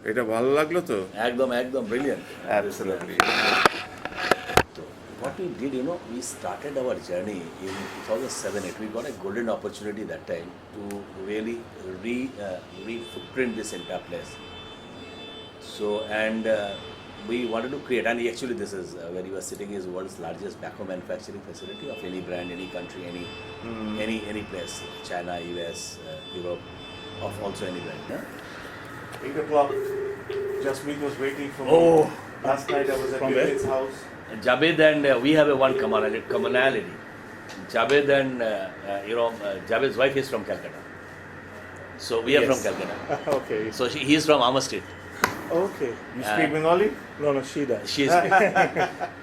এটা ভালো লাগলো তো? একদম brilliant. Absolutely. So what we did, we started our journey in 2007-8. We got a golden opportunity that time to really re-footprint this entire place. So, and we wanted to create, and actually this is where you are sitting is world's largest backhoe manufacturing facility of any brand, any country, any place, China, US, Europe, of also any brand. Huh? 8 o'clock. Jasmeet was waiting for me. Oh, Last night I was at From where? Vivek's house. Javed and we have a one commonality. Javed and Javed's wife is from Calcutta. So we are Yes. from Calcutta. Okay. So he is from Amber Street. Okay. You speak Bengali? No, she does.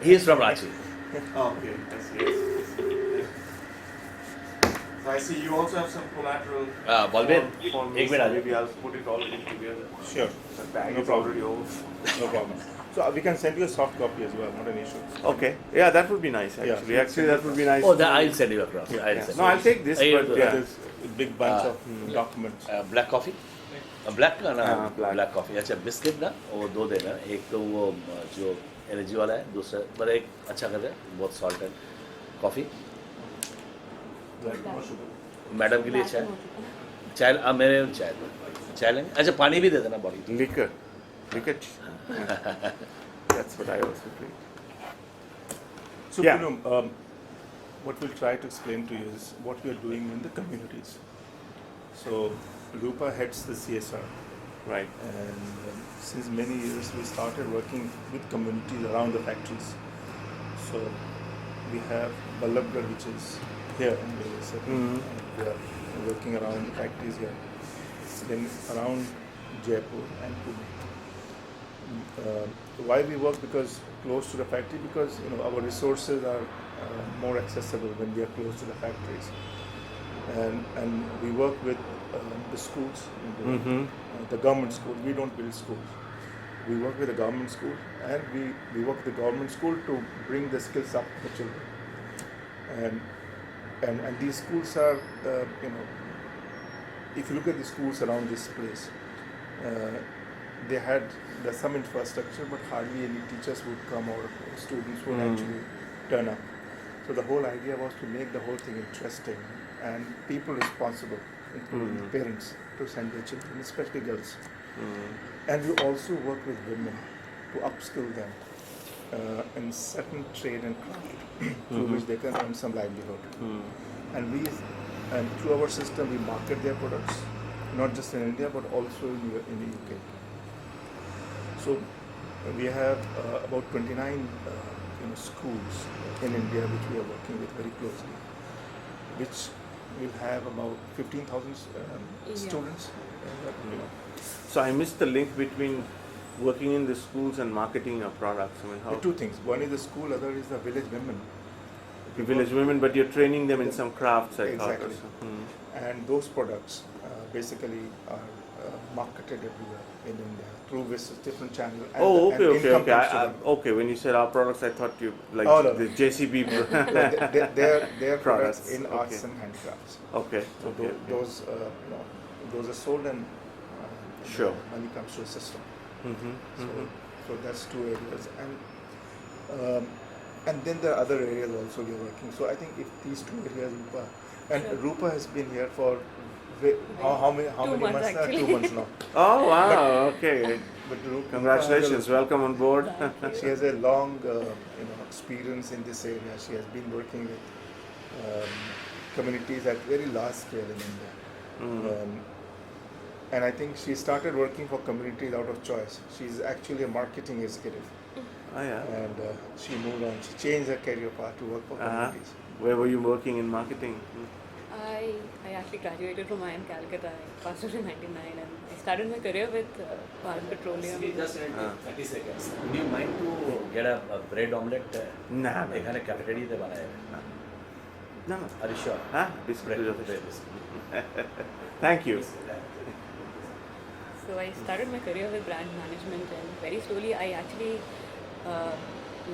He is from Ranchi. Okay. Yes. So I see you also have some collateral. Balbir, for me, एक minute आ so जाओ. maybe I'll put it all in together. Sure. The bag No is problem. already old. No problem. So we can send you a soft copy as well, not an issue. Okay. Yeah, that would be nice actually. Yeah. Actually, that would be nice. Oh, I'll send you across. I'll Yeah. send No, you. I'll take this, but yeah. There's a big bunch of documents. Black coffee black का ना हाँ, black. Black coffee अच्छा biscuit ना वो 2 देना एक तो वो जो एनर्जी वाला है दूसरा पर एक अच्छा कर दे बहुत सॉल्ट है कॉफ़ी मैडम के लिए चाय मेरे चाय लेंगे अच्छा पानी भी दे देना body Liquor. Liquor. That's what I also drink. So, Yeah. what we'll try to explain to you is what we are doing in the communities. So, Rupa heads the CSR, Right. and since many years we started working with communities around the factories. So, we have Ballabgarh, which is here, and we are working around the factories here. Then around Jaipur and Pune. Why we work because close to the factory, because our resources are more accessible when we are close to the factories, and we work with the schools, the government school. We don't build schools. We work with the government school, and we work with the government school to bring the skills up for children. And these schools are, if you look at the schools around this place, they had some infrastructure, but hardly any teachers would come or students would actually turn up. So the whole idea was to make the whole thing interesting and people responsible, including parents, to send their children, especially girls. And we also work with women to upskill them in certain trade and craft through which they can earn some livelihood. And through our system we market their products, not just in India but also in the UK. So we have about 29 schools in India which we are working with very closely, which will have about 15,000 students. So I missed the link between working in the schools and marketing your products. I mean, how The two things. One is the school, other is the village women. the village women, but you're training them in some crafts. I Exactly. thought. And those products basically are marketed everywhere in India through different channels. And Oh, and okay. income comes to them. Okay. When you said our products, I thought you like Oh, no, the no. JCB. Their products Products, in okay. arts and handicrafts. Okay. So Okay. those are sold and Sure. money comes to the system. Mm-hmm. So that's two areas, and then there are other areas also we are working. So I think if these two areas, Rupa has been here for how many 2 months months now? actually. 2 months now. Oh wow. Okay. But Rupa Congratulations. Welcome on board. She has a long experience in this area. She has been working with communities at very large scale in India. And I think she started working for communities out of choice. She's actually a marketing executive. Oh yeah. And she moved on. She changed her career path to work for communities. Where were you working in marketing? I actually graduated from IIM Calcutta. I passed out in '99, and I started my career with Bharat Petroleum. Just in 30 seconds. Would you mind to get a bread omelette? Nah, man. এখানে cafeteria তে বানায় No. Are you sure? Huh? Biscuit. Bread. Thank you. So I started my career with brand management, and very slowly I actually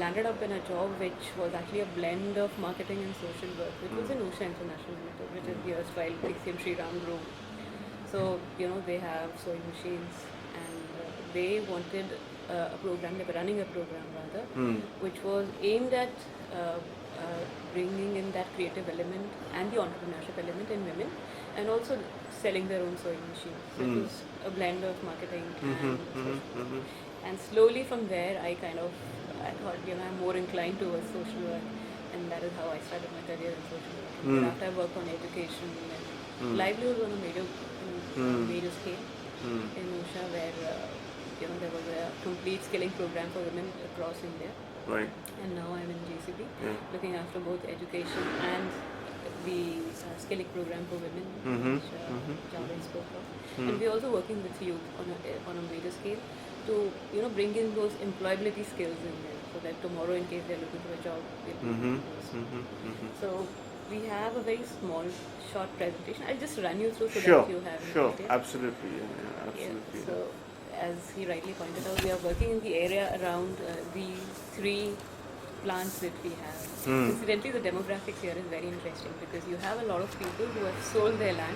landed up in a job which was actually a blend of marketing and social work, which was in Usha International Limited, which is the erstwhile PCM Sriram Group. So they have sewing machines and they wanted a program, they were running a program rather, Hmm. which was aimed at bringing in that creative element and the entrepreneurship element in women, and also selling their own sewing machine. So it was a blend of marketing and social work. And slowly from there, I thought, I'm more inclined towards social work, and that is how I started my career in social work. And thereafter, I worked on education and livelihood on a major scale in Usha, where there was a complete skilling program for women across India. Right. And now I'm in JCB, Yeah. looking after both education and the skilling program for women, which Javed spoke of. And we're also working with youth on a major scale to bring in those employability skills in there, so that tomorrow, in case they're looking for a job, they'll be able to do. So we have a very small, short presentation. I'll just run you through so Sure. that you have an Sure. idea. Absolutely. Yeah, absolutely. Yeah. So, as he rightly pointed out, we are working in the area around the 3 plants that we have. Incidentally, the demographics here is very interesting because you have a lot of people who have sold their land,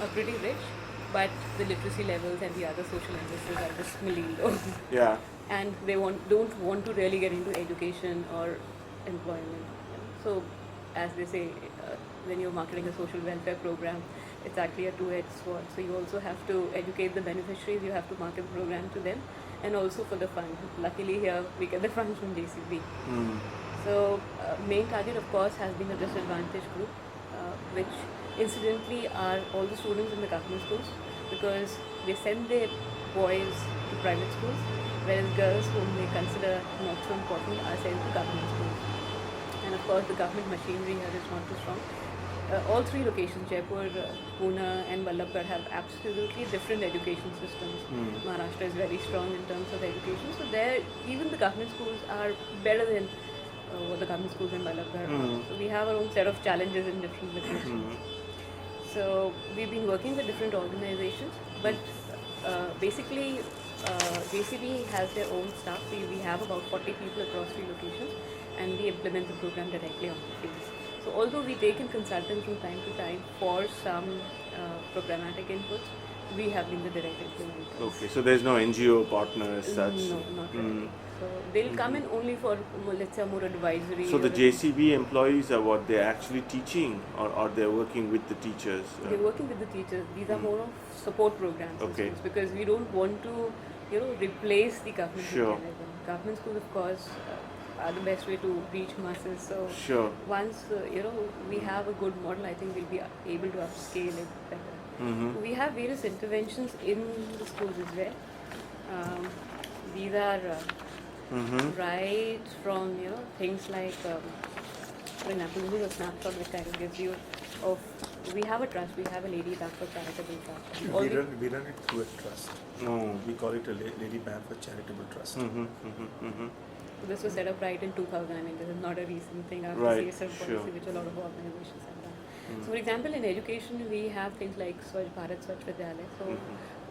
are pretty rich, but the literacy levels and the other social indices are just million low. Yeah. And they don't want to really get into education or employment. So, as they say, when you're marketing a social welfare program, it's actually a two-edged sword. So you also have to educate the beneficiaries, you have to market the program to them, and also for the fund. Luckily here we get the funds from JCB. So main target, of course, has been a disadvantaged group, which incidentally are all the students in the government schools, because they send their boys to private schools, whereas girls whom they consider not so important are sent to government schools. And of course, the government machinery here is not too strong. All 3 locations, Jaipur, Pune and Vallabhgarh, have absolutely different education systems. Maharashtra is very strong in terms of education. So there, even the government schools are better than what the government schools in Vallabhgarh are. So we have our own set of challenges in different locations. So we've been working with different organizations, but basically JCB has their own staff. We have about 40 people across 3 locations, and we implement the program directly on the field. So although we take in consultants from time to time for some programmatic inputs, we have been the direct implementers. Okay. So there's no NGO partner as such. No, not really. So they'll come in only for, let's say, more advisory. So the or- JCB employees are what they're actually teaching, or they're working with the teachers. They're working with the teachers. These are more of support programs in Okay. schools, because we don't want to, replace the government Sure. mechanism. Government schools, of course, are the best way to reach masses. So Sure. once we have a good model, I think we'll be able to upscale it better. We have various interventions in the schools as well. These are right from things like, for example, this is a snapshot which kind of gives you of, we have a trust, we have a Lady Bamford Charitable Trust. All the- We run it through a trust. Oh. We call it a Lady Bamford Charitable Trust. So this was set up right in 2000. I mean, this is not a recent thing after Right, CSR policy, sure. which a lot of organizations have done. So, for example, in education, we have things like Swachh Bharat, Swachh Vidyalaya. So,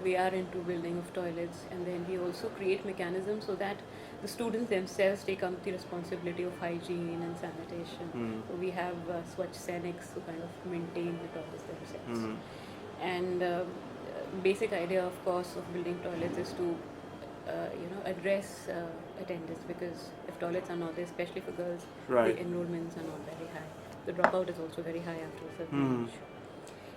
we are into building of toilets, and then we also create mechanisms so that the students themselves take up the responsibility of hygiene and sanitation. So, we have Swachh Sainiks who kind of maintain the toilets themselves. And basic idea, of course, of building toilets is to address attendance, because if toilets are not there, especially for girls, Right. the enrollments are not very high. The dropout is also very high after a certain age.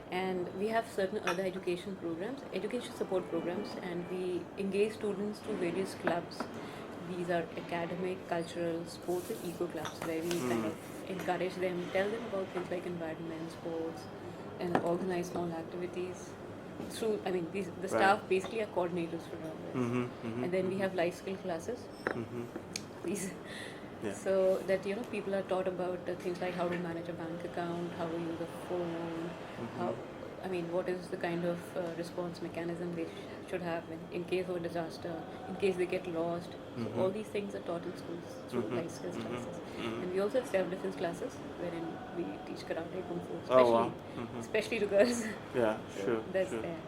And we have certain other education programs, education support programs, and we engage students to various clubs. These are academic, cultural, sports, and eco clubs, where we kind of encourage them, tell them about things like environment, sports, and organize small activities. The staff basically are coordinators for all this. And then we have life skill classes. These, Yeah. so that people are taught about things like how to manage a bank account, how to use a phone, what is the kind of response mechanism they should have in case of a disaster, in case they get lost. So all these things are taught in schools through life skills classes. And we also have self-defense classes wherein we teach karate, kung fu, Oh, wow. especially to girls. Yeah. So Sure. that's Sure. there.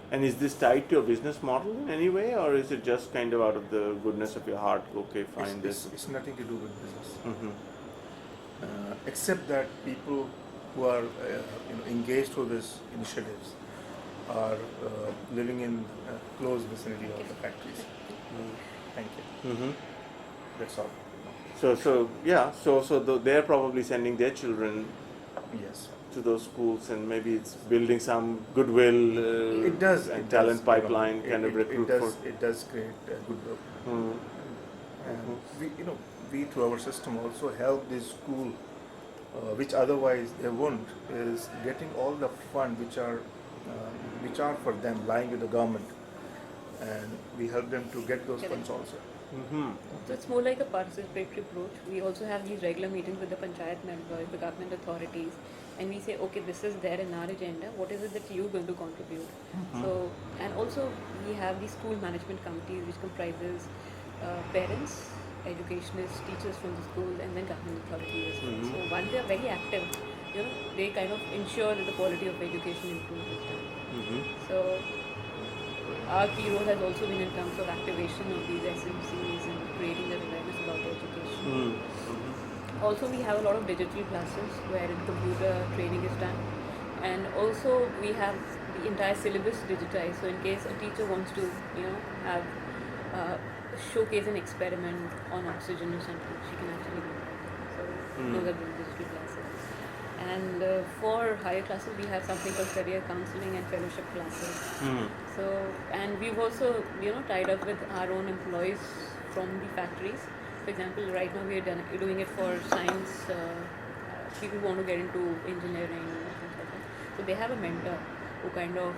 And is this tied to your business model in any way, or is it just kind of out of the goodness of your heart? Okay, fine. It's nothing to do with business. Except that people who are engaged through these initiatives are living in close vicinity of the factories. Mm-hmm. That's all. So they're probably sending their children Yes. to those schools, and maybe it's building some goodwill It does. and It talent does. pipeline kind of recruit for. It does create goodwill. Mm. And we through our system also help this school, which otherwise they won't, is getting all the fund which are for them lying with the government, and we help them to get those Correct. funds also. Mm-hmm. So it's more like a participatory approach. We also have these regular meetings with the panchayat members, the government authorities, and we say, okay, this is there in our agenda. What is it that you're going to contribute? So, and also we have the school management committees, which comprises parents, educationists, teachers from the school, and then government authorities as well. So once they are very active, they kind of ensure that the quality of education improves with time. Mm-hmm. So our key role has also been in terms of activation of these SMCs and creating that awareness about education. Mm-hmm. Also, we have a lot of digital classes where computer training is done, and also we have the entire syllabus digitized. So in case a teacher wants to, have showcase an experiment on oxygen or something, she can actually do that. So those are the digital classes. And for higher classes, we have something called career counseling and fellowship classes. So, and we've also, tied up with our own employees from the factories. For example, right now we are doing it for science, people who want to get into engineering and things like that. So they have a mentor who kind of,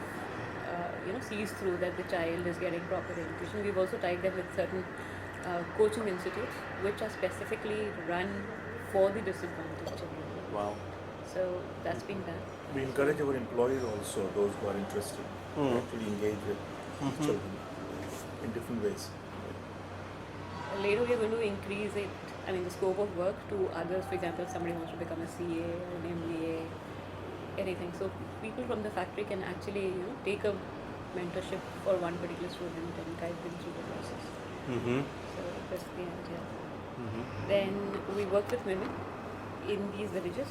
sees through that the child is getting proper education. We've also tied them with certain coaching institutes, which are specifically run for the disadvantaged children. Wow. So that's been done. We encourage our employees also, those who are interested, to actually engage with children in different ways. Later we are going to increase it, the scope of work to others. For example, if somebody wants to become a CA or an MBA, anything. So people from the factory can actually, take a mentorship for one particular student and guide them through the process. Mm-hmm. So that's the idea. Mm-hmm. Then we work with women in these villages,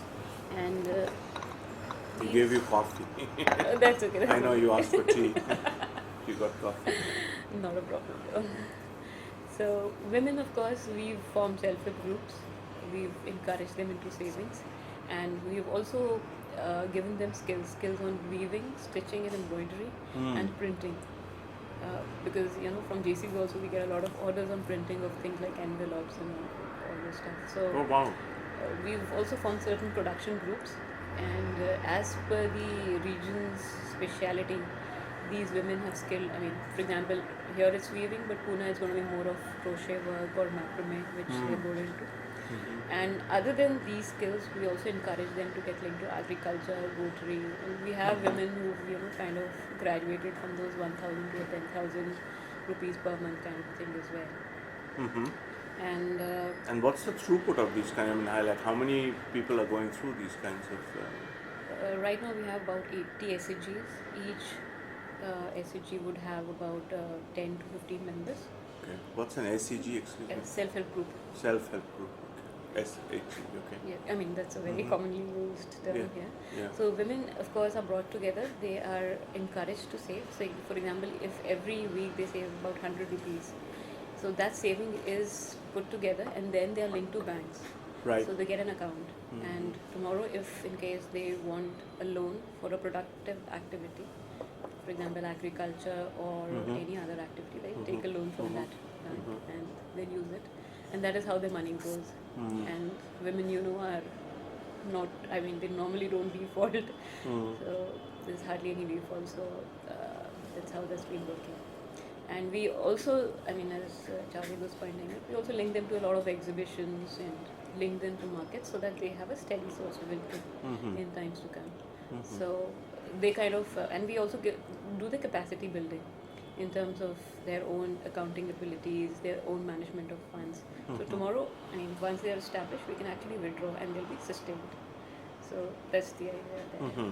and We gave you coffee. that's okay. I know you asked for tea. You got coffee. Not a problem. So women, of course, we've formed self-help groups. We've encouraged them into savings, and we've also given them skills on weaving, stitching, and embroidery, and printing. Because from JCB also we get a lot of orders on printing of things like envelopes and all this stuff. So Oh wow. we've also formed certain production groups, and as per the region's speciality, these women have skill. For example, here it's weaving, but Pune is going to be more of crochet work or macrame, which they're going into. And other than these skills, we also encourage them to get into agriculture, goatry, and we have women who kind of graduated from those 1,000 to 10,000 rupees per month kind of thing as well. Mm-hmm. And And what's the throughput of these kind? How many people are going through these kinds of? right now we have about 80 SHGs. Each SHG would have about 10 to 15 members. Okay. What's an SCG? Excuse me. Self-help group. Self-help group. Okay. SHG. Okay. Yeah, that's a very commonly used term Yeah. here. Yeah. So women, of course, are brought together. They are encouraged to save. So, for example, if every week they save about 100 rupees, so that saving is put together and then they are linked to banks. Right. So they get an account. And tomorrow, if in case they want a loan for a productive activity, for example, agriculture or any other activity, they take a loan from that bank and then use it. And that is how their money grows. And women, are not, they normally don't default. So there's hardly any default. So that's how that's been working. And we also, as Charlie was pointing out, we also link them to a lot of exhibitions and link them to markets so that they have a steady source of income in times to come. So they kind of, and we also do the capacity building in terms of their own accounting abilities, their own management of funds. So tomorrow, once they are established, we can actually withdraw and they'll be sustained. So that's the idea there.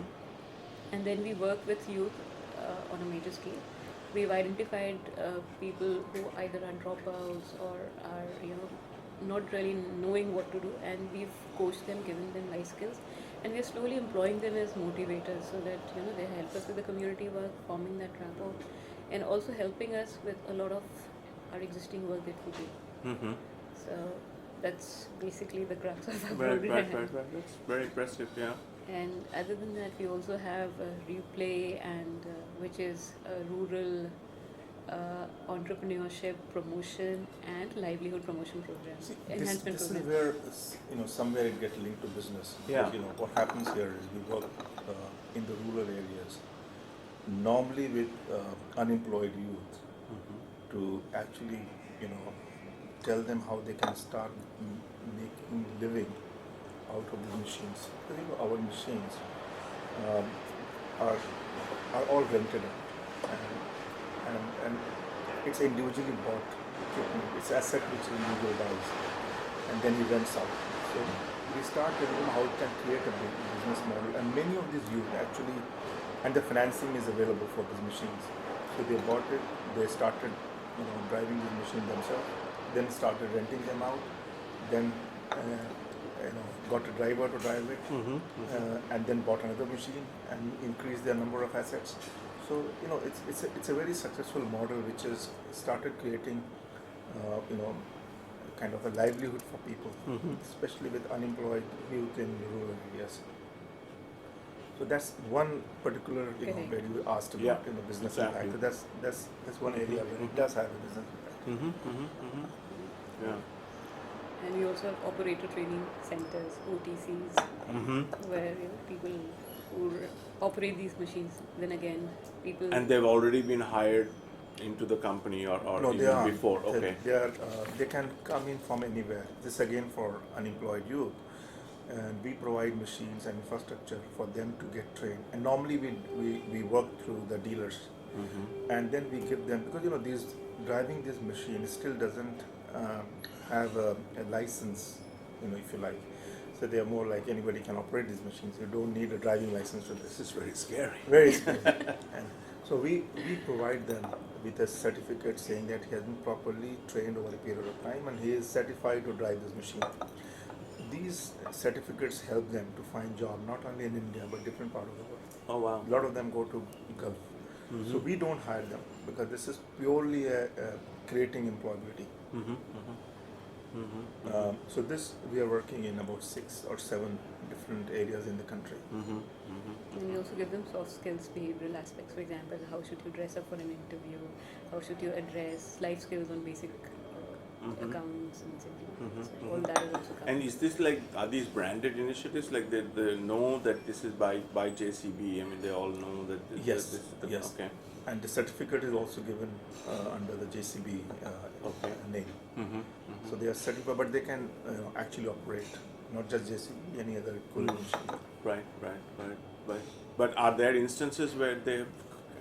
And then we work with youth on a major scale. We've identified people who either are dropouts or are, not really knowing what to do, and we've coached them, given them life skills, and we're slowly employing them as motivators so that they help us with the community work, forming that rapport, and also helping us with a lot of our existing work that we do. Mm-hmm. So that's basically the crux of our Right, program. right. That's very impressive, yeah. And other than that, we also have Replay, and which is a rural entrepreneurship promotion and livelihood promotion program, See, enhancement this is program. where somewhere it gets linked to business. Yeah. But, what happens here is we work in the rural areas, normally with unemployed youth, Mm-hmm. to actually tell them how they can start making living out of these machines. Because, our machines um, are all rented out, and it's individually bought equipment. It's asset which individual buys, and then he rents out. So we start telling them how it can create a big business model, and many of these youth actually, and the financing is available for these machines. So they bought it, they started driving these machines themselves, then started renting them out, then got a driver to drive it, and then bought another machine and increased their number of assets. So it's a very successful model which has started creating kind of a livelihood for people, especially with unemployed youth in rural areas. So that's one particular Correct. where you asked about Yeah, business exactly. impact. So that's one area where it does have a business impact. Yeah. And we also have operator training centers, OTCs, Mm-hmm. where people who operate these machines. Then again, people. And they've already been hired into the company or No, they even are. before. Okay. They can come in from anywhere. This again for unemployed youth, and we provide machines and infrastructure for them to get trained. And normally we work through the dealers, and then we give them, because these driving this machine still doesn't have a license, if you like. So they are more like anybody can operate these machines. You don't need a driving license for this. This is very scary. Very scary. And so we provide them with a certificate saying that he has been properly trained over a period of time and he is certified to drive this machine. These certificates help them to find job not only in India but different part of the world. Oh wow. A lot of them go to Gulf. So we don't hire them because this is purely a creating employability. So this we are working in about 6 or 7 different areas in the country. And we also give them soft skills, behavioral aspects. For example, how should you dress up for an interview? How should you address life skills on basic accounts and things. So all that is also covered. And is this like, are these branded initiatives? Like they know that this is by JCB? I mean, they all know that this, Yes, this is the, yes. Okay. And the certificate is also given under the JCB Okay. name. So they are certified, but they can actually operate, not just JCB, any other equivalent machine. Right. But are there instances where they've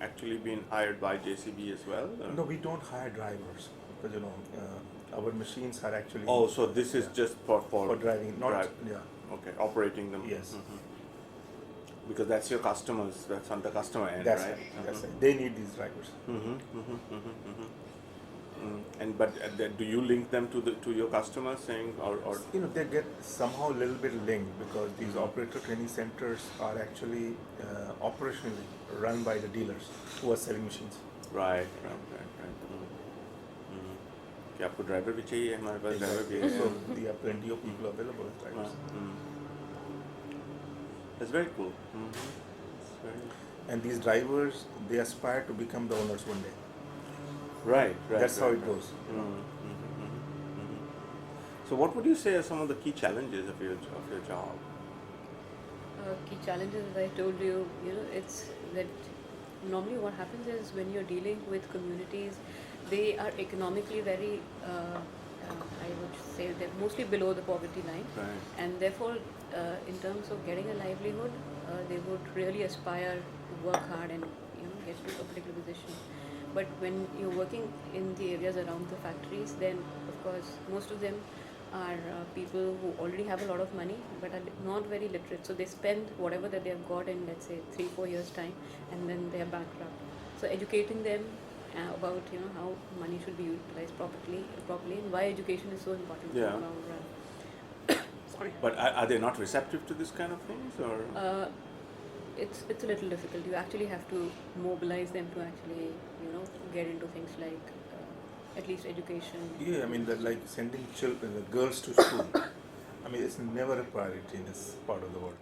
actually been hired by JCB as well? Or? No, we don't hire drivers because our machines are actually. Oh, so this is just for driving, not drive. yeah. Okay, operating them. Yes. Because that's your customers. That's on the customer end, That's right? right. That's right. They need these drivers. And but do you link them to your customers, saying or They get somehow a little bit linked because these operator training centers are actually operationally run by the dealers who are selling machines. right. कि आपको driver भी चाहिए हमारे पास driver भी है So there are plenty of people available as drivers. That's very cool. It's very And these drivers, they aspire to become the owners one day. right. That's how right, it goes. So what would you say are some of the key challenges of your job? Key challenges, as I told you, it's that normally what happens is when you're dealing with communities, they are economically very, I would say they're mostly below the poverty line. Right. And therefore, in terms of getting a livelihood, they would really aspire to work hard and get to a particular position. But when you're working in the areas around the factories, then of course most of them are people who already have a lot of money but are not very literate. So they spend whatever that they have got in, let's say, 3-4 years time, and then they are bankrupt. So educating them about how money should be utilized properly, and why education is so important Yeah. in the long run. Sorry. But are they not receptive to this kind of things, or? It's a little difficult. You actually have to mobilize them to actually get into things like at least education. Yeah, I mean, like sending children, the girls to school. I mean, it's never a priority in this part of the world.